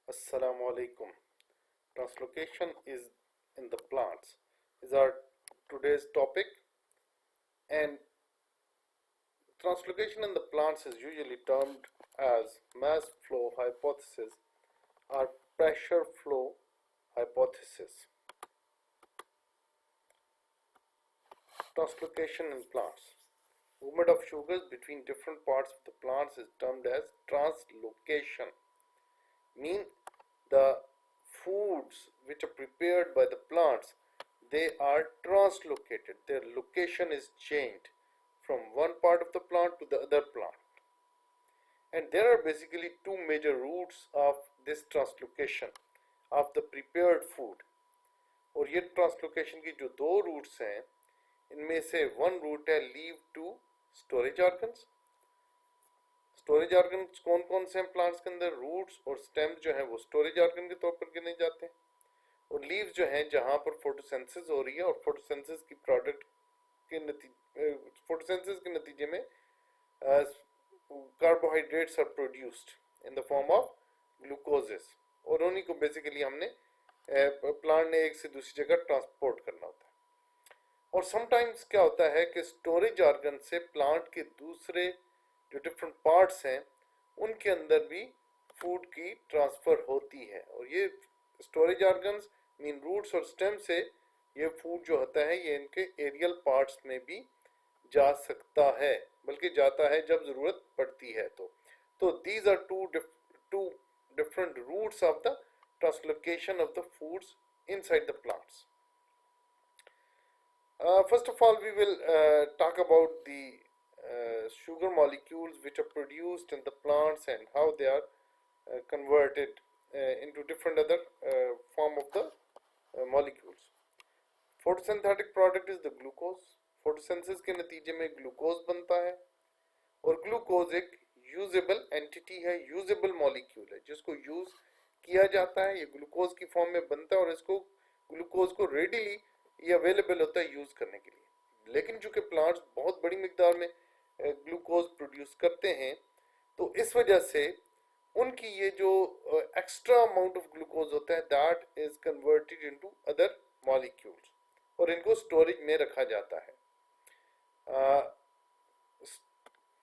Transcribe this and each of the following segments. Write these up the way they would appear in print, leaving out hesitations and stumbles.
Assalamu alaikum. Translocation is in the plants is our today's topic, and translocation in the plants is usually termed as mass flow hypothesis or pressure flow hypothesis. Translocation in plants. Movement of sugars between different parts of the plants is termed as translocation. Mean the foods which are prepared by the plants, they are translocated. Their location is changed from one part of the plant to the other plant. And there are basically two major routes of this translocation of the prepared food. और ये translocation की जो दो roots हैं, इनमें से one root है leave to storage organs. Storage organs कौन कौन से हैं प्लांट्स के अंदर? रूट्स और स्टेम जो है वो स्टोरेज ऑर्गन के तौर पर गिने जाते हैं, और लीव्स जो हैं जहां पर फोटोसिंथेसिस हो रही है और फोटोसिंथेसिस की प्रोडक्ट के नतीजे फोटोसिंथेसिस के नतीजे में carbohydrates are produced in the form of glucoses, और उन्हीं को बेसिकली हमने प्लांट ने एक से दूसरी जगह ट्रांसपोर्ट करना होता है. और समटाइम्स क्या होता है कि स्टोरेज ऑर्गन से प्लांट के दूसरे जो डिफरेंट पार्ट्स हैं उनके अंदर भी फूड की ट्रांसफ़र होती है, और ये स्टोरेज ऑर्गन्स मीन रूट्स और स्टेम से ये फूड जो होता है ये इनके एरियल पार्ट्स में भी जा सकता है, बल्कि जाता है जब ज़रूरत पड़ती है. तो these are two different routes of the translocation of the foods inside the plants. First of all, we will talk about the sugar molecules which are produced in the plants and how they are converted into different other form of the molecules. Photosynthetic product is the glucose. Photosynthesis के नतीजे में glucose बनता है, और glucose एक usable entity है, usable molecule है जिसको यूज किया जाता है. ये ग्लूकोज की फॉर्म में बनता है और इसको ग्लूकोज को रेडिली ये अवेलेबल होता है यूज करने के लिए. लेकिन चूंकि प्लांट्स बहुत बड़ी मिकदार में ग्लूकोज प्रोड्यूस करते हैं, तो इस वजह से उनकी ये जो एक्स्ट्रा अमाउंट ऑफ ग्लूकोज होता है that is converted into other molecules, और इनको स्टोरेज में रखा जाता है.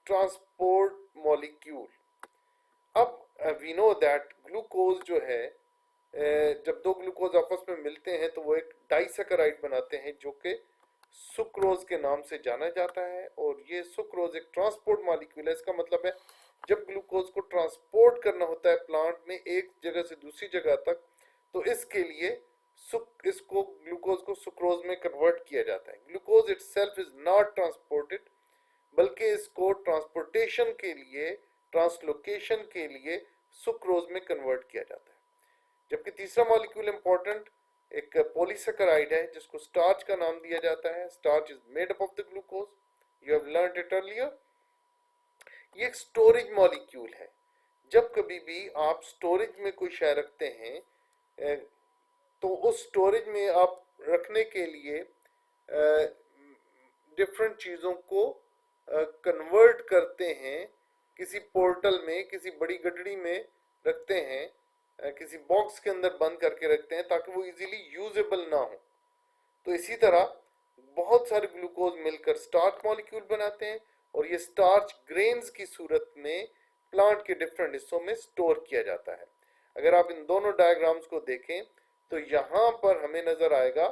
Transport molecule. अब वी नो दैट ग्लूकोज जो है, जब दो ग्लूकोज आपस में मिलते हैं तो वो एक डाइसैकेराइड बनाते हैं जो कि सुक्रोज के नाम से जाना जाता है, और ये सुक्रोज एक ट्रांसपोर्ट मॉलिक्यूल है. इसका मतलब है जब ग्लूकोज को ट्रांसपोर्ट करना होता है प्लांट में एक जगह से दूसरी जगह तक, तो इसके लिए इसको ग्लूकोज को सुक्रोज में कन्वर्ट किया जाता है. Glucose itself is not transported, बल्कि इसको ट्रांसपोर्टेशन के लिए, ट्रांसलोकेशन के लिए सुक्रोज में कन्वर्ट किया जाता है. जबकि तीसरा मॉलिक्यूल इंपॉर्टेंट एक पॉलीसेकेराइड है जिसको स्टार्च का नाम दिया जाता है. Starch is made up of the glucose, you have learned it earlier. ये एक स्टोरेज मॉलिक्यूल है. जब कभी भी आप स्टोरेज में कोई शय रखते हैं तो उस स्टोरेज में आप रखने के लिए डिफरेंट चीज़ों को कन्वर्ट करते हैं, किसी पोर्टल में, किसी बड़ी गडड़ी में रखते हैं, किसी बॉक्स के अंदर बंद करके रखते हैं ताकि वो इजीली यूजेबल ना हो. तो इसी तरह बहुत सारे ग्लूकोज मिलकर स्टार्च मॉलिक्यूल बनाते हैं, और ये स्टार्च ग्रेन्स की सूरत में प्लांट के डिफरेंट हिस्सों में स्टोर किया जाता है. अगर आप इन दोनों डायग्राम्स को देखें तो यहाँ पर हमें नजर आएगा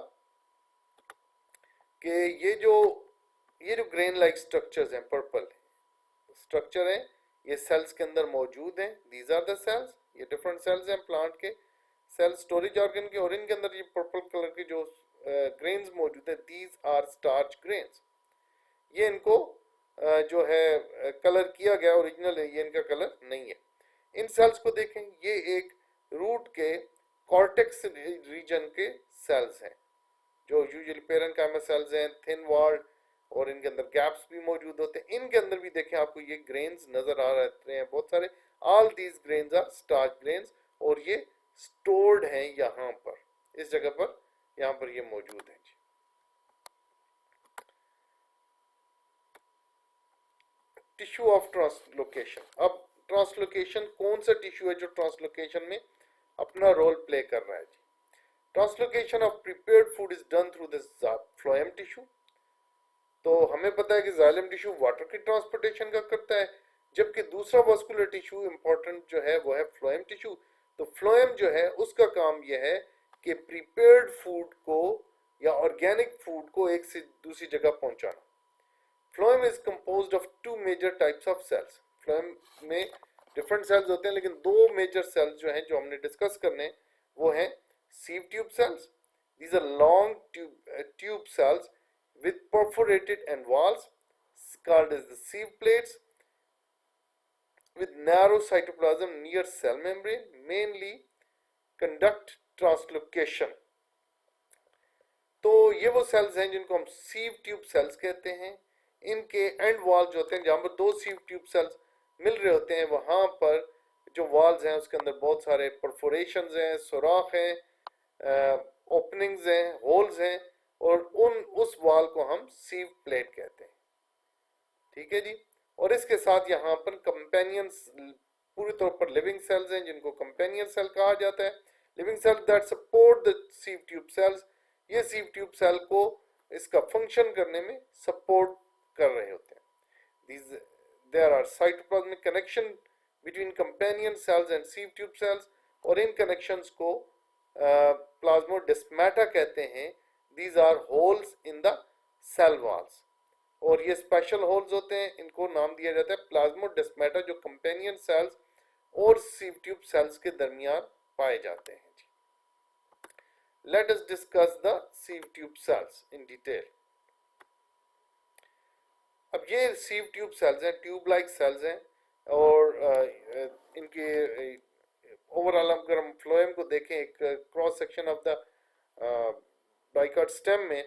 कि ये जो ग्रेन लाइक स्ट्रक्चर्स हैं, पर्पल स्ट्रक्चर हैं, ये सेल्स के अंदर मौजूद हैं. These are the cells. ये डिफरेंट सेल्स हैं प्लांट के, सेल स्टोरेज ऑर्गन के, और इनके अंदर ये पर्पल कलर के जो ग्रेन्स मौजूद हैं, दीज आर स्टार्च ग्रेन्स. ये इनको जो है कलर किया गया, ओरिजिनल है, ये इनका कलर नहीं है. इन सेल्स को देखें, ये एक रूट के कॉर्टेक्स रीजन के सेल्स हैं जो यूजुअली पेरेन्काइमा सेल्स हैं, थिन वॉल्ड, और इनके अंदर गैप्स भी मौजूद होते हैं. इनके अंदर भी देखें आपको ये ग्रेन्स नजर आ रहे हैं बहुत सारे. All these grains are starch grains, और ये स्टोर्ड हैं यहाँ पर, इस जगह पर, यहाँ पर ये मौजूद हैं. Tissue of translocation. अब ट्रांसलोकेशन, कौन सा टिश्यू है जो ट्रांसलोकेशन में अपना रोल प्ले कर रहा है जी। Translocation of prepared food is done through the phloem tissue. तो हमें पता है कि जाइलम टिश्यू वाटर की ट्रांसपोर्टेशन का करता है, जबकि दूसरा वास्कुलर टिश्यू इंपॉर्टेंट जो है वो है फ्लोएम टिश्यू। तो फ्लोएम जो है उसका काम यह है कि प्रिपेयर्ड फूड को या ऑर्गेनिक फूड को एक से दूसरी जगह पहुंचाना। Phloem is composed of two major types of cells. Phloem में डिफरेंट सेल्स होते हैं, लेकिन दो मेजर सेल्स जो हैं जो हमने डिस्कस करने वो हैं sieve tube cells. These are long tube cells with perforated end walls called as the sieve plates with narrow cytoplasm near cell membrane mainly conduct translocation। तो ये वो सेल्स हैं जिनको हम सीव ट्यूब सेल्स कहते हैं। इनके एंड वॉल जो होते हैं, जहाँ पर दो सीव ट्यूब सेल्स मिल रहे होते हैं, वहाँ पर जो वॉल्स हैं उसके अंदर बहुत सारे परफोरेशंस हैं, सुराख हैं, ओपनिंग्स हैं, होल्स हैं, और उस वॉल को हम सीव प्लेट कहते हैं। ठीक है जी। और इसके साथ यहाँ पर कंपेनियन पूरी तौर पर लिविंग सेल्स हैं जिनको कंपेनियन सेल कहा जाता है। Living cell that support the sieve tube cells. ये सीव ट्यूब सेल को इसका फंक्शन करने में सपोर्ट कर रहे होते हैं। There are cytoplasmic connection between companion cells and sieve tube cells, और इन कनेक्शंस को प्लाज्मोडेस्माटा कहते हैं। These are holes in the cell walls, और ये स्पेशल होल्स होते हैं, इनको नाम दिया जाता है प्लाज्मोडेस्माटा, जो कंपेनियन सेल्स और सीव ट्यूब सेल्स के दरमियान पाए जाते हैं जी। Let us discuss the sieve tube cells in detail. अब ये सीव ट्यूब सेल्स हैं, ट्यूब लाइक सेल्स हैं, और इनके ओवरऑल अगर हम फ्लोएम को देखें, एक cross section of the dicot stem में,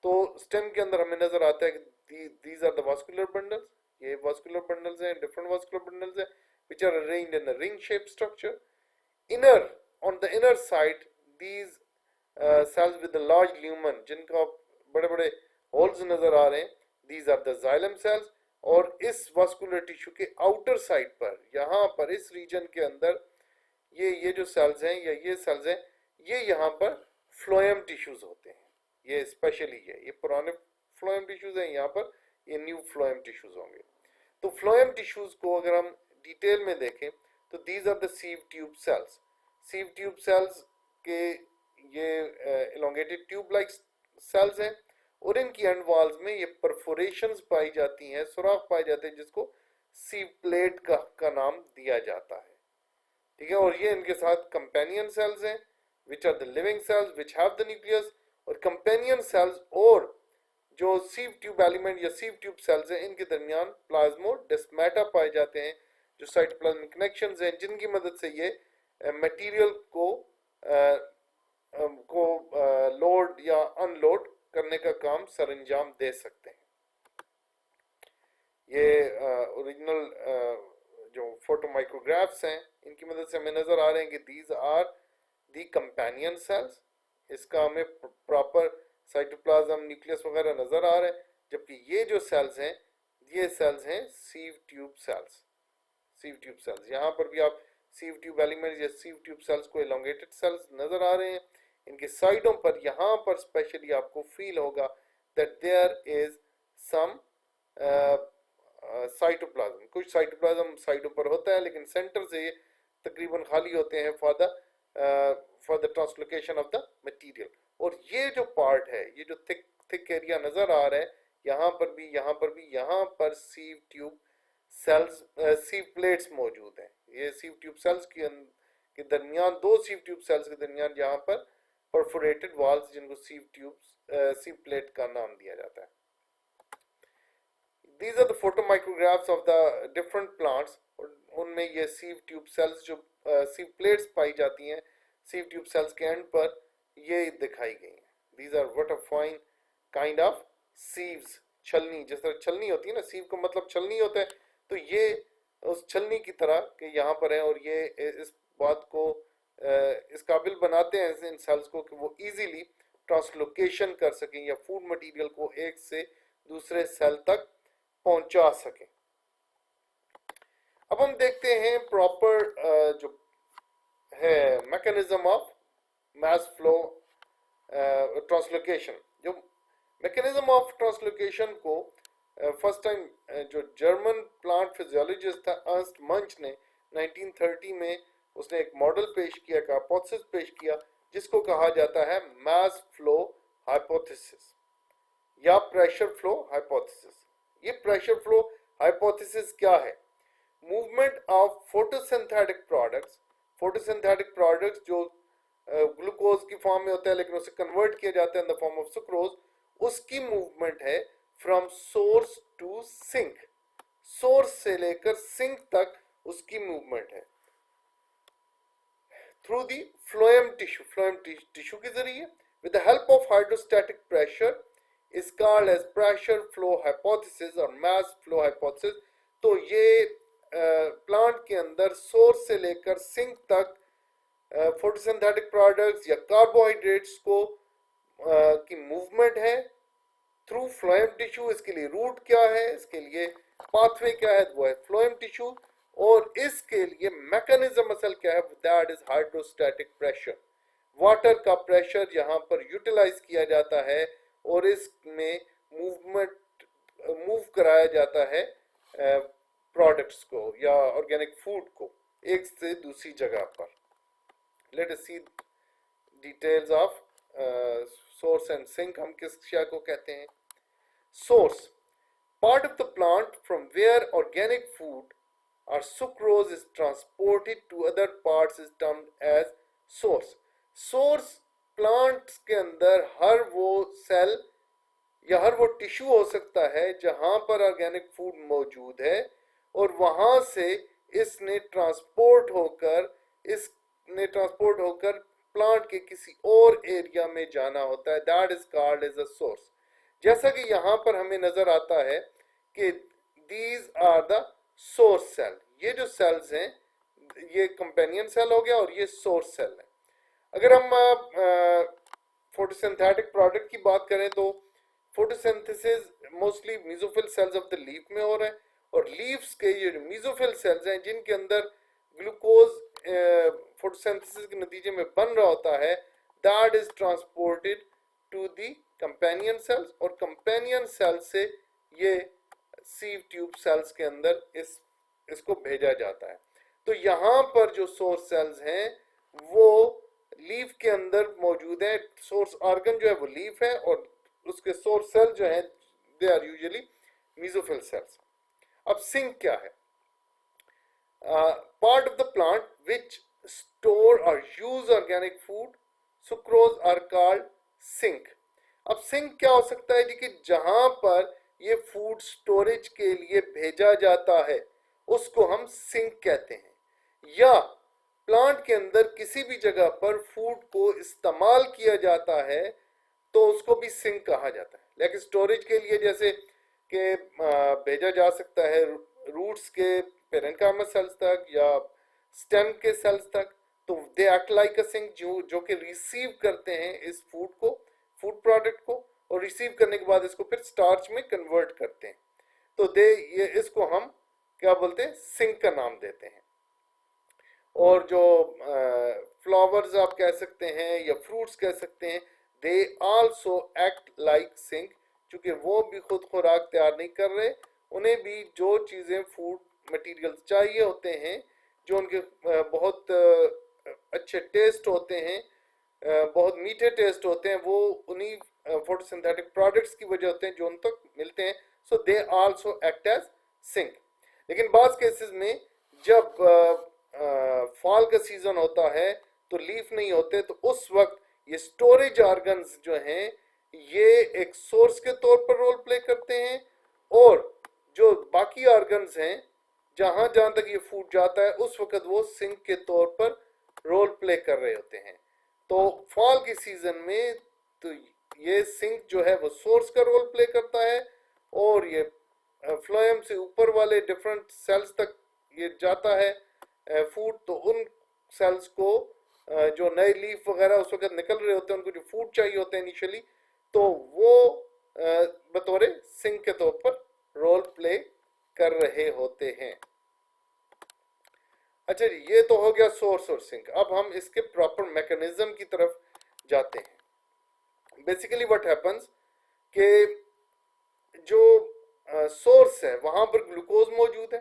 तो स्टेम के अंदर हमें नजर आता है कि these are the vascular bundles। ये vascular bundles हैं, different vascular bundles हैं which are arranged in a ring shaped structure। On the inner side these cells with the large lumen, जिनका बड़े बड़े holes नजर आ रहे हैं, these are the xylem cells। और इस vascular tissue के outer side पर, यहाँ पर इस region के अंदर ये जो cells हैं या ये cells हैं, ये यहाँ पर फ्लोएम टिश्यूज होते हैं। ये स्पेशली है, ये पुराने फ्लोएम टिश्यूज हैं, यहाँ पर ये न्यू फ्लोएम टिश्यूज होंगे। तो फ्लोएम टिश्यूज को अगर हम डिटेल में देखें तो these are the sieve tube cells. Sieve tube cells के ये एलोंगेटेड ट्यूब लाइक सेल्स हैं, और इनकी एंड वॉल्स में ये परफोरेशंस पाई जाती हैं, सुराख पाए जाते हैं, जिसको सीव प्लेट का नाम दिया जाता है। ठीक है। और ये इनके साथ कंपेनियन सेल्स हैं which are the living cells which have the nucleus, और companion cells और जो सीव ट्यूब एलिमेंट या सीव ट्यूब सेल्स हैं, इनके दरमियान प्लाज्मोडेस्माटा पाए जाते हैं, जो साइटोप्लाज्मिक कनेक्शंस हैं, जिनकी मदद से ये मटेरियल को लोड या अनलोड करने का काम सरंजाम दे सकते हैं। ये ओरिजिनल जो फोटो माइक्रोग्राफ्स हैं, इनकी मदद से हमें नजर आ रहे हैं कि these are the companion cells. इसका हमें प्रॉपर साइटोप्लाज्म न्यूक्लियस वगैरह नजर आ रहा है, जबकि ये जो सेल्स हैं, ये सेल्स हैं sieve tube cells. Sieve tube sales, यहाँ पर भी आप सीव ट्यूब एलिमेंट या सीव ट्यूब सेल्स को एलोंगेटेड सेल्स नजर आ रहे हैं। इनके साइडों पर, यहाँ पर स्पेशली आपको फील होगा that there is some cytoplasm. कुछ साइटोप्लाज्म साइडों पर होता है, लेकिन सेंटर से ये तकरीबन खाली होते हैं for the translocation of the material. और ये जो पार्ट है, ये जो थिक एरिया नजर आ रहा है, यहाँ पर भी, यहाँ पर भी, यहाँ पर सीव ट्यूब सेल्स, सीव प्लेट्स मौजूद हैं। ये सीव ट्यूब सेल्स के दरमियान, दो सीव ट्यूब सेल्स के दरमियान यहाँ पर परफोरेटेड वॉल्स, जिनको सीव प्लेट का नाम दिया जाता है। These are the photomicrographs of the different plants। उनमें ये सीव ट्यूब सेल्स, जो सीव प्लेट्स पाई जाती हैं सीव ट्यूब सेल्स के एंड पर, ये दिखाई गई हैं। These are what a fine kind of sieves, छलनी, जिस तरह छलनी होती है ना, सीव का मतलब छलनी होता है, तो ये उस छलनी की तरह के यहाँ पर है, और ये इस बात को इस काबिल बनाते हैं इन सेल्स को कि वो इजीली ट्रांसलोकेशन कर सकें या फूड मटेरियल को एक से दूसरे सेल तक पहुंचा सकें। अब हम देखते हैं प्रॉपर जो mechanism of mass flow translocation. जो मैकेनिज्म ऑफ ट्रांसलोकेशन को फर्स्ट टाइम जो जर्मन प्लांट फिजियोलॉजिस्ट था अर्नस्ट मंच ने 1930 में उसने एक मॉडल पेश किया, एक हाइपोथेसिस पेश किया, जिसको कहा जाता है मास फ्लो हाइपोथेसिस या प्रेशर फ्लो हाइपोथेसिस। ये प्रेशर फ्लो हाइपोथेसिस क्या है? मूवमेंट ऑफ फोटोसिंथेटिक प्रोडक्ट्स जो ग्लूकोज की फॉर्म में होता है लेकिन उसे कन्वर्ट किया जाता है in the form of sucrose, उसकी मूवमेंट है from source to sink. Source से लेकर सिंक तक उसकी मूवमेंट है थ्रू दी फ्लोएम टिश्यू के जरिए with the help of hydrostatic pressure is called as pressure flow hypothesis और मास फ्लो हाइपोथेसिस। तो ये प्लांट के अंदर सोर्स से लेकर सिंक तक फोटोसिंथेटिक प्रोडक्ट्स या कार्बोहाइड्रेट्स को की मूवमेंट है थ्रू फ्लोएम टिश्यू। इसके लिए रूट क्या है, इसके लिए पाथवे क्या है, वो है फ्लोएम टिश्यू। और इसके लिए मैकेनिज्म असल क्या है, that is hydrostatic pressure. Water का प्रेशर यहाँ पर यूटिलाइज किया जाता है और इसमें मूव कराया जाता है प्रोडक्ट्स को या ऑर्गेनिक फूड को एक से दूसरी जगह पर। Let us see details of source and sink. हम किस शिया को कहते हैं? Source, part of the plant from where organic food or sucrose is transported to other parts is termed as source. source plants के अंदर हर वो सेल या हर वो टिश्यू हो सकता है जहां पर ऑर्गेनिक फूड मौजूद है और वहां से इसने ट्रांसपोर्ट होकर प्लांट के किसी और एरिया में जाना होता है। That is called as a source. जैसा कि यहाँ पर हमें नजर आता है कि these are the source cell. ये जो सेल्स हैं ये कंपेनियन सेल हो गया और ये सोर्स सेल है। अगर हम फोटोसिंथेटिक प्रोडक्ट की बात करें तो photosynthesis mostly mesophyll cells of the leaf में हो रहा है और लीव्स के ये मेसोफिल सेल्स हैं जिनके अंदर ग्लूकोज फोटोसिंथेसिस के नतीजे में बन रहा होता है, that is transported to the companion cells और कंपेनियन सेल से ये सीव ट्यूब सेल्स के अंदर इसको भेजा जाता है। तो यहाँ पर जो सोर्स सेल्स हैं वो लीफ के अंदर मौजूद है। सोर्स ऑर्गन जो है वो लीफ है और उसके सोर्स सेल जो है they are usually mesophyll cells. अब सिंक क्या है? Part of the plant which store और use organic food sucrose are called sink. अब सिंक क्या हो सकता है जी कि जहां पर ये फूड स्टोरेज के लिए भेजा जाता है उसको हम सिंक कहते हैं, या प्लांट के अंदर किसी भी जगह पर फूड को इस्तेमाल किया जाता है तो उसको भी सिंक कहा जाता है। लेकिन स्टोरेज के लिए जैसे कि भेजा जा सकता है रूट्स के पेरेन्काइमा सेल्स तक या स्टेम के सेल्स तक, तो they act like a sink जो कि रिसीव करते हैं इस फूड को, फूड प्रोडक्ट को, और रिसीव करने के बाद इसको फिर स्टार्च में कन्वर्ट करते हैं। तो ये इसको हम क्या बोलते हैं? सिंक का नाम देते हैं। और जो फ्लावर्स आप कह सकते हैं या फ्रूट्स कह सकते हैं, they also act like sink, क्योंकि वो भी खुद खुराक तैयार नहीं कर रहे, उन्हें भी जो चीज़ें फूड मटेरियल्स चाहिए होते हैं, जो उनके बहुत अच्छे टेस्ट होते हैं, बहुत मीठे टेस्ट होते हैं, वो उन्हीं फोटोसिंथेटिक प्रोडक्ट्स की वजह होते हैं जो उन तक मिलते हैं। So they also act as sink. लेकिन बाज़ केसेस में जब फॉल का सीजन होता है तो लीफ नहीं होते, तो उस वक्त ये स्टोरेज ऑर्गन्स जो हैं ये एक सोर्स के तौर पर रोल प्ले करते हैं और जो बाकी ऑर्गन्स हैं जहां जहां तक ये फूड जाता है उस वक्त वो सिंक के तौर पर रोल प्ले कर रहे होते हैं। तो फॉल के सीजन में तो ये सिंक जो है वो सोर्स का रोल प्ले करता है और ये फ्लोएम से ऊपर वाले डिफरेंट सेल्स तक ये जाता है फूड। तो उन सेल्स को जो नए लीफ वगैरह उस वक्त निकल रहे होते हैं, उनको जो फूड चाहिए होते हैं इनिशियली, तो वो बतौर सिंक के तौर पर रोल प्ले कर रहे होते हैं। अच्छा जी, ये तो हो गया सोर्स और सिंक। अब हम इसके प्रॉपर मैकेनिज्म की तरफ जाते हैं। बेसिकली व्हाट हैपन्स कि जो सोर्स है वहां पर ग्लूकोज मौजूद है।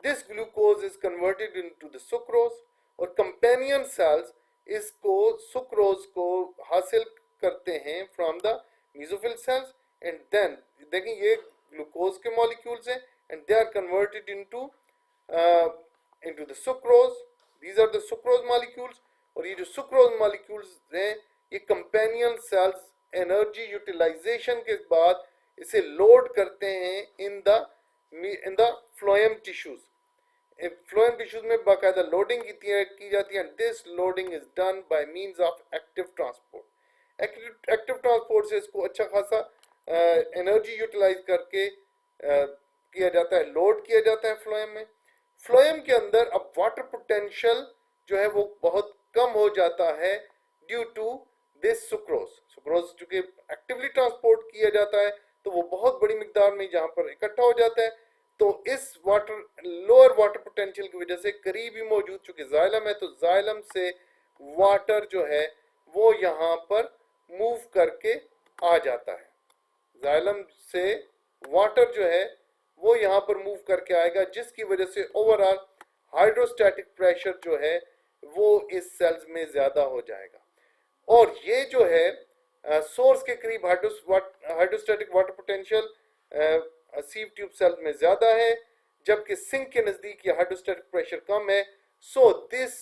This glucose is converted into the sucrose, और कंपेनियन सेल्स इसको सुक्रोज को हासिल करते हैं from the mesophyll cells, and then देखिए ये ग्लूकोज के मॉलिक्यूल्स हैं, and they are converted into into the sucrose. These are the sucrose molecules, और ये जो sucrose molecules हैं ये कंपेनियन सेल्स एनर्जी यूटिलाइजेशन के बाद इसे लोड करते हैं in the phloem tissues. Phloem tissues में बाकायदा लोडिंग की जाती है, and this loading is done by means of active transport. Active transport से इसको अच्छा खासा एनर्जी यूटिलाइज करके किया जाता है, लोड किया जाता है फ्लोएम में। फ्लोएम के अंदर अब वाटर पोटेंशियल जो है वो बहुत कम हो जाता है due to this sucrose. Sucrose चूंकि एक्टिवली ट्रांसपोर्ट किया जाता है तो वो बहुत बड़ी मिकदार में जहां पर इकट्ठा हो जाता है, तो इस लोअर वाटर पोटेंशियल की वजह से करीब ही मौजूद चूंकि जाइलम है, तो जाइलम से वाटर जो है वो यहाँ पर मूव करके आ जाता है। जाइलम से वाटर जो है वो यहाँ पर मूव करके आएगा, जिसकी वजह से ओवरऑल हाइड्रोस्टैटिक प्रेशर जो है वो इस सेल्स में ज्यादा हो जाएगा। और ये जो है सोर्स के करीब hydrostatic water potential sieve tube cell में ज्यादा है, जबकि सिंक के नजदीक ये हाइड्रोस्टैटिक प्रेशर कम है। So this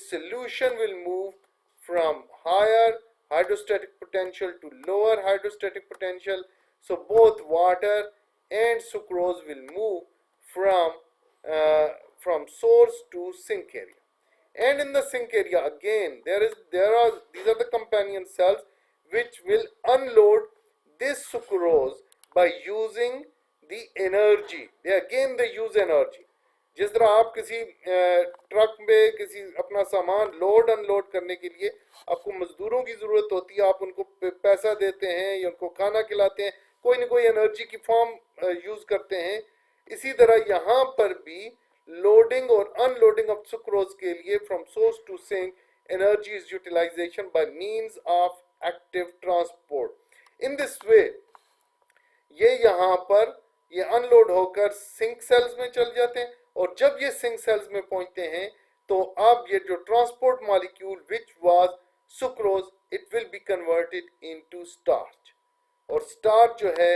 solution will move from higher hydrostatic potential to lower hydrostatic potential. So both water and sucrose will move from source to sink area. And in the sink area again these are the companion cells which will unload this sucrose by using the energy. They use energy. जिस तरह आप किसी truck में किसी अपना सामान load unload करने के लिए आपको मजदूरों की जरूरत होती है, आप उनको पैसा देते हैं या उनको खाना खिलाते हैं, कोई ना कोई एनर्जी की फॉर्म यूज करते हैं। इसी तरह यहाँ पर भी लोडिंग और अनलोडिंग ऑफ सुक्रोज के लिए from source to sink energy is utilization by means of active transport. In this way ये यहाँ पर ये अनलोड होकर सिंक सेल्स में चल जाते हैं, और जब ये सिंक सेल्स में पहुंचते हैं तो अब ये जो transport molecule which was sucrose it will be converted into starch, और स्टार्च जो है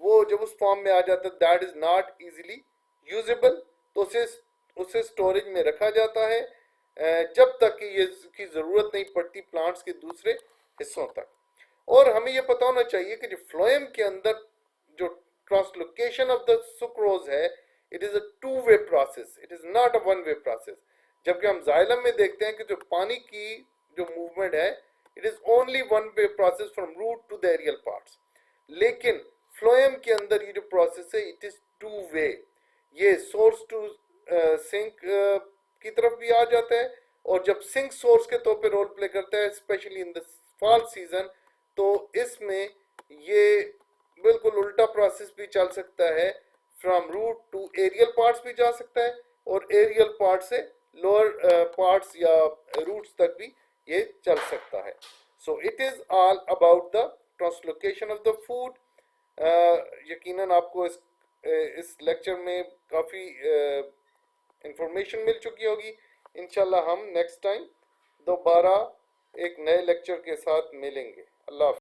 वो जब उस फॉर्म में आ जाता है that is not easily usable, तो उसे स्टोरेज में रखा जाता है जब तक कि ये की जरूरत नहीं पड़ती प्लांट्स के दूसरे हिस्सों तक। और हमें ये पता होना चाहिए कि जो फ्लोएम के अंदर जो ट्रांसलोकेशन ऑफ द सुक्रोज है it is a two way process, it is not a one way process. जबकि हम जाइलम में देखते हैं कि जो पानी की जो मूवमेंट है it is only one way process from root to the aerial parts, लेकिन फ्लोएम के अंदर ये जो प्रोसेस है इट इज टू वे। ये सोर्स टू सिंक की तरफ भी आ जाता है, और जब सिंक सोर्स के तौर पे रोल प्ले करता है specially in the fall season, तो इसमें ये बिल्कुल उल्टा प्रोसेस भी चल सकता है, from root to aerial parts भी जा सकता है, और एरियल पार्ट से लोअर पार्ट्स या रूट्स तक भी ये चल सकता है। So it is all about the translocation of the food. यकीनन आपको इस लेक्चर में काफ़ी इंफॉर्मेशन मिल चुकी होगी। इंशाल्लाह हम नेक्स्ट टाइम दोबारा एक नए लेक्चर के साथ मिलेंगे। अल्लाह हाफ़िज़।